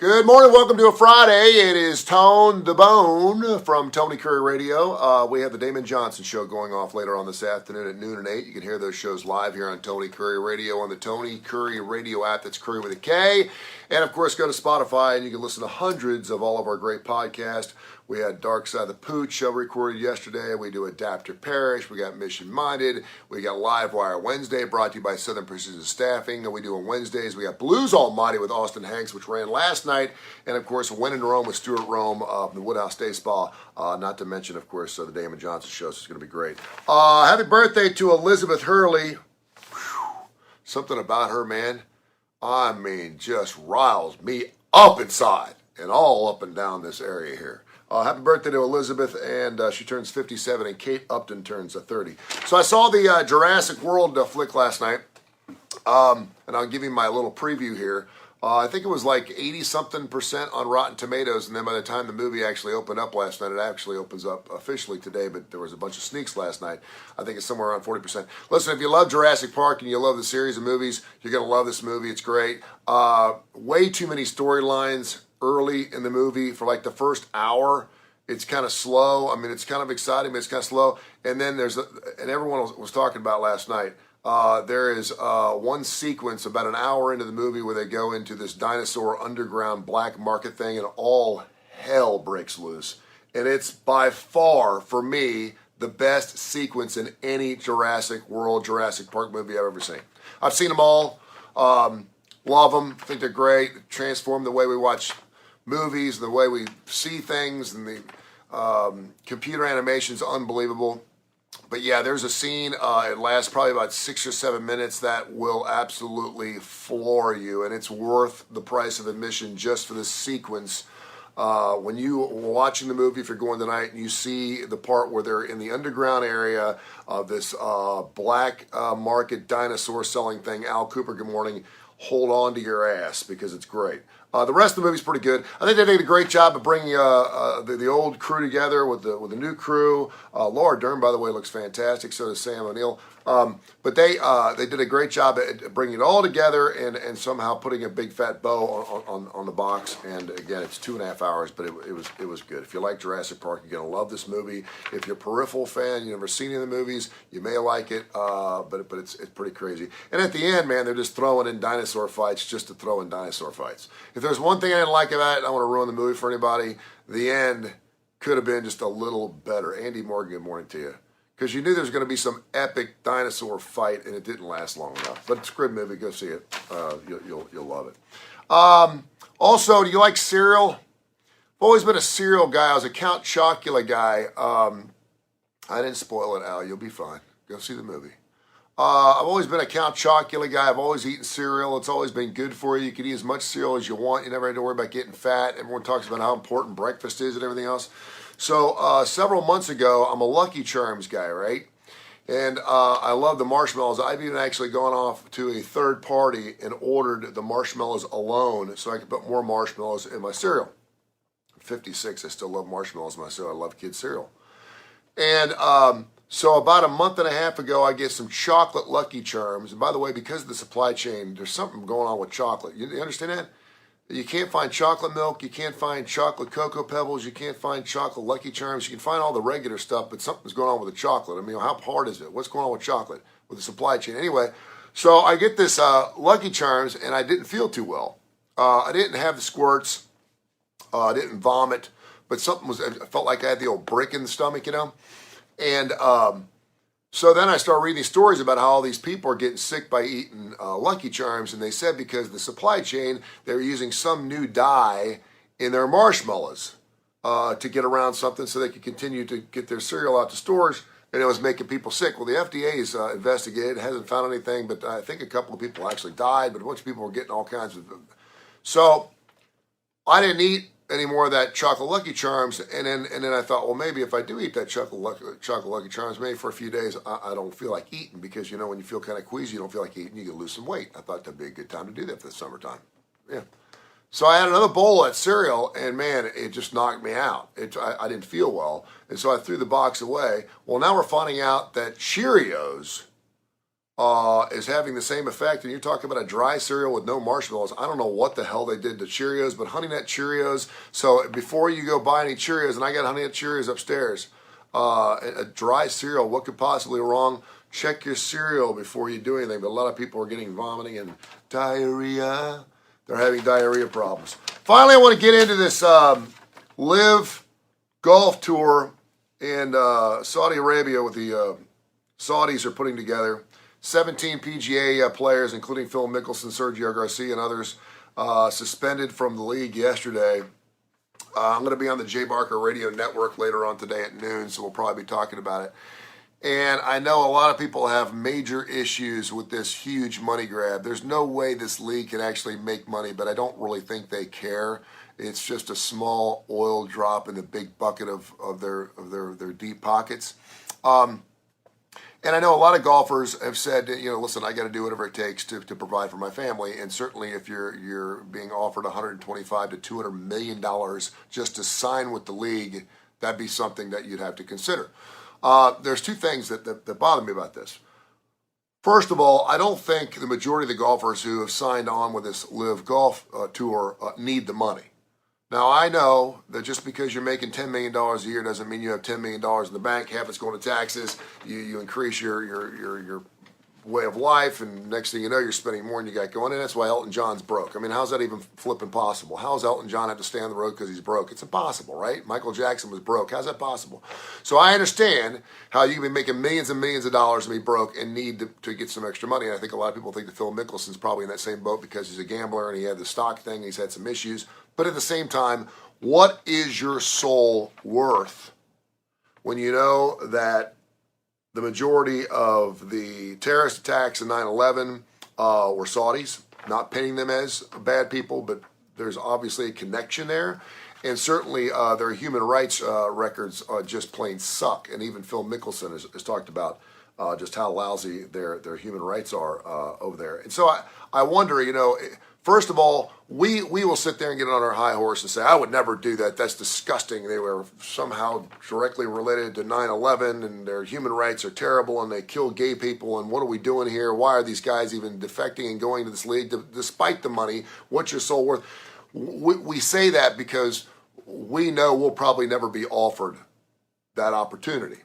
Good morning, welcome to a Friday. It is Tone the Bone from Tony Kurre Radio. We have the Damon Johnson Show going off later on this afternoon at noon and 8. You can hear those shows live here on Tony Kurre Radio on the Tony Kurre Radio app. That's Kurre with a K. And of course, go to Spotify and you can listen to hundreds of all of our great podcasts. We had Dark Side of the Pooch show recorded yesterday. We do Adapt or Perish. We got Mission Minded. We got Live Wire Wednesday brought to you by Southern Precision Staffing. And we do on Wednesdays. We got Blues Almighty with Austin Hanks, which ran last night. And of course, When in Rome with Stuart Rome from the Woodhouse Day Spa. Not to mention, of course, the Damon Johnson show. So it's going to be great. Happy birthday to Elizabeth Hurley. Whew. Something about her, man. I mean, just riles me up inside and all up and down this area here. Happy birthday to Elizabeth, and she turns 57, and Kate Upton turns 30. So I saw the Jurassic World flick last night, and I'll give you my little preview here. I think it was like 80-something% on Rotten Tomatoes, and then by the time the movie actually opened up last night, it actually opens up officially today, but there was a bunch of sneaks last night. I think it's somewhere around 40%. Listen, if you love Jurassic Park and you love the series of movies, you're going to love this movie. It's great. Way too many storylines early in the movie. For like the first hour, it's kind of slow. I mean, it's kind of exciting, but it's kind of slow. And then and everyone was talking about last night, there is one sequence about an hour into the movie where they go into this dinosaur underground black market thing and all hell breaks loose. And it's by far, for me, the best sequence in any Jurassic World, Jurassic Park movie I've ever seen. I've seen them all. Love them. Think they're great. Transform the way we watch movies, the way we see things, and the computer animation is unbelievable. But yeah, there's a scene, it lasts probably about 6 or 7 minutes, that will absolutely floor you, and it's worth the price of admission just for this sequence. When you are watching the movie, if you're going tonight, and you see the part where they're in the underground area of this black market dinosaur selling thing, Al Cooper, good morning, hold on to your ass because it's great. The rest of the movie's pretty good. I think they did a great job of bringing the old crew together with the new crew. Laura Dern, by the way, looks fantastic. So does Sam O'Neill. But they did a great job at bringing it all together and somehow putting a big fat bow on the box. And again, it's 2.5 hours, but it was good. If you like Jurassic Park, you're gonna love this movie. If you're a peripheral fan, you've never seen any of the movies, you may like it. But it's pretty crazy. And at the end, man, they're just throwing in dinosaur fights just to throw in dinosaur fights. If there's one thing I didn't like about it, I don't want to ruin the movie for anybody. The end could have been just a little better. Andy Morgan, good morning to you. Because you knew there was going to be some epic dinosaur fight, and it didn't last long enough. But it's a great movie. Go see it. You'll love it. Also, do you like cereal? I've always been a cereal guy. I was a Count Chocula guy. I didn't spoil it, Al. You'll be fine. Go see the movie. I've always been a Count Chocula guy. I've always eaten cereal. It's always been good for you. You can eat as much cereal as you want. You never had to worry about getting fat. Everyone talks about how important breakfast is and everything else. So several months ago, I'm a Lucky Charms guy, right? And I love the marshmallows. I've even actually gone off to a third party and ordered the marshmallows alone so I could put more marshmallows in my cereal. I'm 56, I still love marshmallows in my cereal. I love kids' cereal. And so about a month and a half ago, I get some chocolate Lucky Charms. And by the way, because of the supply chain, there's something going on with chocolate. You understand that? You can't find chocolate milk. You can't find chocolate Cocoa Pebbles. You can't find chocolate Lucky Charms. You can find all the regular stuff, but something's going on with the chocolate. I mean, how hard is it? What's going on with chocolate, with the supply chain? Anyway, so I get this Lucky Charms, and I didn't feel too well. I didn't have the squirts. I didn't vomit, but I felt like I had the old brick in the stomach, you know? And so then I started reading these stories about how all these people are getting sick by eating Lucky Charms, and they said because of the supply chain, they're using some new dye in their marshmallows to get around something so they could continue to get their cereal out to stores, and it was making people sick. Well, the FDA's investigated, hasn't found anything, but I think a couple of people actually died, but a bunch of people were getting all kinds of them. So I didn't eat any more of that chocolate Lucky Charms, and then I thought, well, maybe if I do eat that chocolate Lucky Charms, maybe for a few days I don't feel like eating, because you know when you feel kind of queasy, you don't feel like eating, you can lose some weight. I thought that'd be a good time to do that for the summertime. Yeah. So I had another bowl of that cereal, and man, it just knocked me out. I didn't feel well, and so I threw the box away. Well, now we're finding out that Cheerios is having the same effect. And you're talking about a dry cereal with no marshmallows. I don't know what the hell they did to Cheerios, but Honey Nut Cheerios. So before you go buy any Cheerios, and I got Honey Nut Cheerios upstairs, a dry cereal, what could possibly go wrong? Check your cereal before you do anything. But a lot of people are getting vomiting and diarrhea. They're having diarrhea problems. Finally, I want to get into this LIV Golf Tour in Saudi Arabia with the Saudis are putting together. 17 PGA players, including Phil Mickelson, Sergio Garcia, and others, suspended from the league yesterday. I'm going to be on the Jay Barker Radio Network later on today at noon, so we'll probably be talking about it. And I know a lot of people have major issues with this huge money grab. There's no way this league can actually make money, but I don't really think they care. It's just a small oil drop in the big bucket of their deep pockets. And I know a lot of golfers have said, listen, I got to do whatever it takes to provide for my family. And certainly, if you're being offered $125 to $200 million just to sign with the league, that'd be something that you'd have to consider. There's two things that bother me about this. First of all, I don't think the majority of the golfers who have signed on with this LIV Golf Tour need the money. Now, I know that just because you're making $10 million a year doesn't mean you have $10 million in the bank. Half it's going to taxes. You increase your way of life, and next thing you know, you're spending more than you got going. And that's why Elton John's broke. I mean, how's that even flipping possible? How does Elton John have to stay on the road because he's broke? It's impossible, right? Michael Jackson was broke. How's that possible? So I understand how you can be making millions and millions of dollars and be broke and need to get some extra money. And I think a lot of people think that Phil Mickelson's probably in that same boat because he's a gambler and he had the stock thing. He's had some issues. But at the same time, what is your soul worth when you know that the majority of the terrorist attacks in 9/11 were Saudis? Not painting them as bad people, but there's obviously a connection there. And certainly their human rights records just plain suck. And even Phil Mickelson has talked about just how lousy their human rights are over there. And so I wonder, first of all, we will sit there and get on our high horse and say, I would never do that. That's disgusting. They were somehow directly related to 9/11 and their human rights are terrible and they kill gay people and what are we doing here? Why are these guys even defecting and going to this league despite the money? What's your soul worth? We say that because we know we'll probably never be offered that opportunity.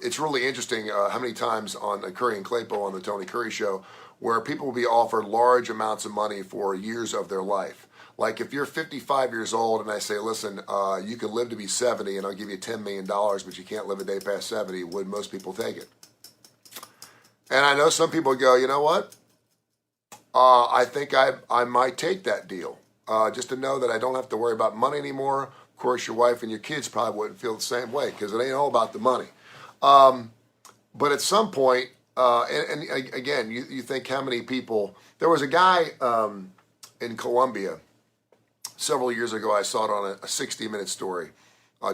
It's really interesting how many times on Curry and Claypo on the Tony Kurre Show where people will be offered large amounts of money for years of their life. Like if you're 55 years old and I say, listen, you can live to be 70 and I'll give you $10 million, but you can't live a day past 70, would most people take it? And I know some people go, you know what? I think I might take that deal just to know that I don't have to worry about money anymore. Of course, your wife and your kids probably wouldn't feel the same way because it ain't all about the money. But at some point, and again, you think how many people... There was a guy in Colombia several years ago. I saw it on a 60-minute story.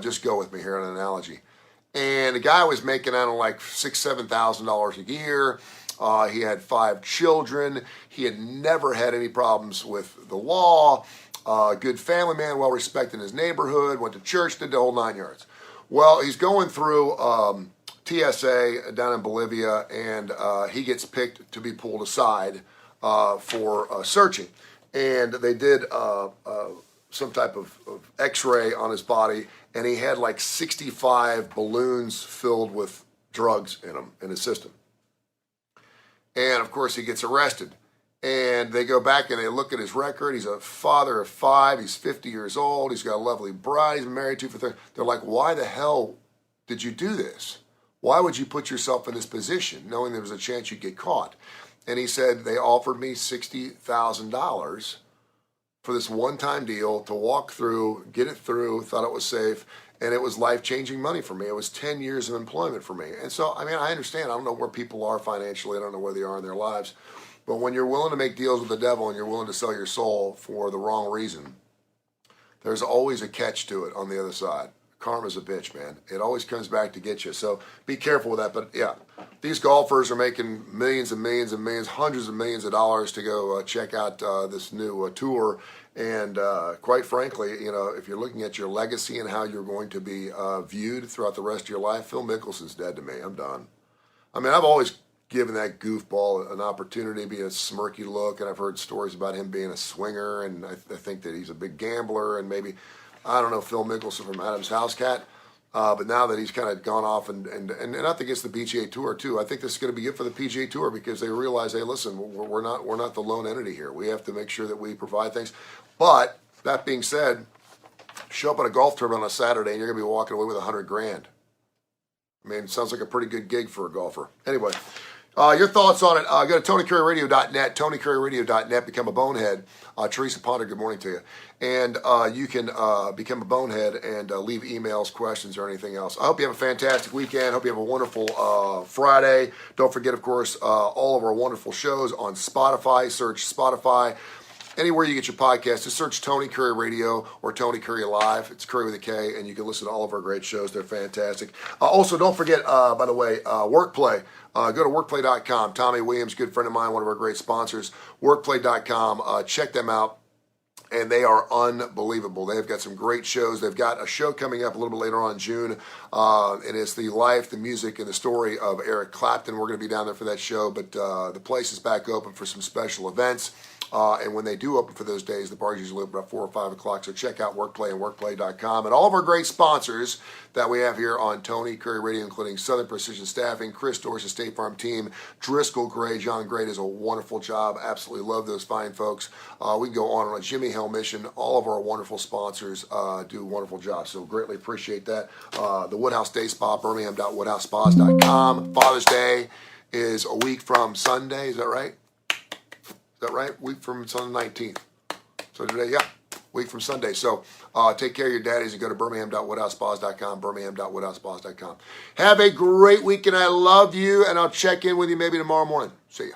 Just go with me here on an analogy. And the guy was making, I don't know, like $6,000, $7,000 a year. He had 5 children. He had never had any problems with the law. Good family man, well respected in his neighborhood. Went to church, did the whole 9 yards. Well, he's going through TSA down in Bolivia, and he gets picked to be pulled aside for searching. And they did some type of x-ray on his body, and he had like 65 balloons filled with drugs in him, in his system. And of course, he gets arrested. And they go back and they look at his record. He's a father of 5. He's 50 years old. He's got a lovely bride he's been married to for 30. They're like, why the hell did you do this? Why would you put yourself in this position knowing there was a chance you'd get caught? And he said, they offered me $60,000 for this one-time deal to walk through, get it through, thought it was safe, and it was life-changing money for me. It was 10 years of employment for me. And so, I mean, I understand. I don't know where people are financially. I don't know where they are in their lives. But when you're willing to make deals with the devil and you're willing to sell your soul for the wrong reason, there's always a catch to it on the other side. Karma's a bitch, man. It always comes back to get you. So be careful with that. But yeah, these golfers are making millions and millions and millions, hundreds of millions of dollars to go check out this new tour. And quite frankly, if you're looking at your legacy and how you're going to be viewed throughout the rest of your life, Phil Mickelson's dead to me. I'm done. I mean, I've always giving that goofball an opportunity to be a smirky look. And I've heard stories about him being a swinger, and I think that he's a big gambler, and maybe, I don't know, Phil Mickelson from Adam's House Cat. But now that he's kind of gone off and I think it's the PGA Tour too. I think this is going to be good for the PGA Tour because they realize, hey, listen, we're not the lone entity here. We have to make sure that we provide things. But that being said, show up at a golf tournament on a Saturday and you're going to be walking away with $100,000. I mean, it sounds like a pretty good gig for a golfer. Anyway, your thoughts on it? Go to TonyKurreRadio.net, TonyKurreRadio.net, become a bonehead. Teresa Ponder, good morning to you. And you can become a bonehead and leave emails, questions, or anything else. I hope you have a fantastic weekend. Hope you have a wonderful Friday. Don't forget, of course, all of our wonderful shows on Spotify. Search Spotify. Anywhere you get your podcast, just search Tony Kurre Radio or Tony Kurre Live. It's Kurre with a K, and you can listen to all of our great shows. They're fantastic. Also, don't forget, by the way, WorkPlay. Go to workplay.com. Tommy Williams, good friend of mine, one of our great sponsors. Workplay.com. Check them out. And they are unbelievable. They've got some great shows. They've got a show coming up a little bit later on in June. It is the life, the music, and the story of Eric Clapton. We're going to be down there for that show, but the place is back open for some special events. And when they do open for those days, the bars usually open about 4 or 5 o'clock. So check out Workplay and workplay.com. And all of our great sponsors that we have here on Tony Kurre Radio, including Southern Precision Staffing, Chris Dorsey, State Farm Team, Driscoll Gray. John Gray does a wonderful job. Absolutely love those fine folks. We can go on and on. Jimmy Hill Mission. All of our wonderful sponsors do wonderful jobs. So greatly appreciate that. The Woodhouse Day Spa, birmingham.woodhousespas.com. Father's Day is a week from Sunday. Is that right? Is that right? Week from Sunday 19th. So today, yeah, week from Sunday. So take care of your daddies and go to birmingham.woodhousespas.com, birmingham.woodhousespas.com. Have a great weekend. I love you, and I'll check in with you maybe tomorrow morning. See ya.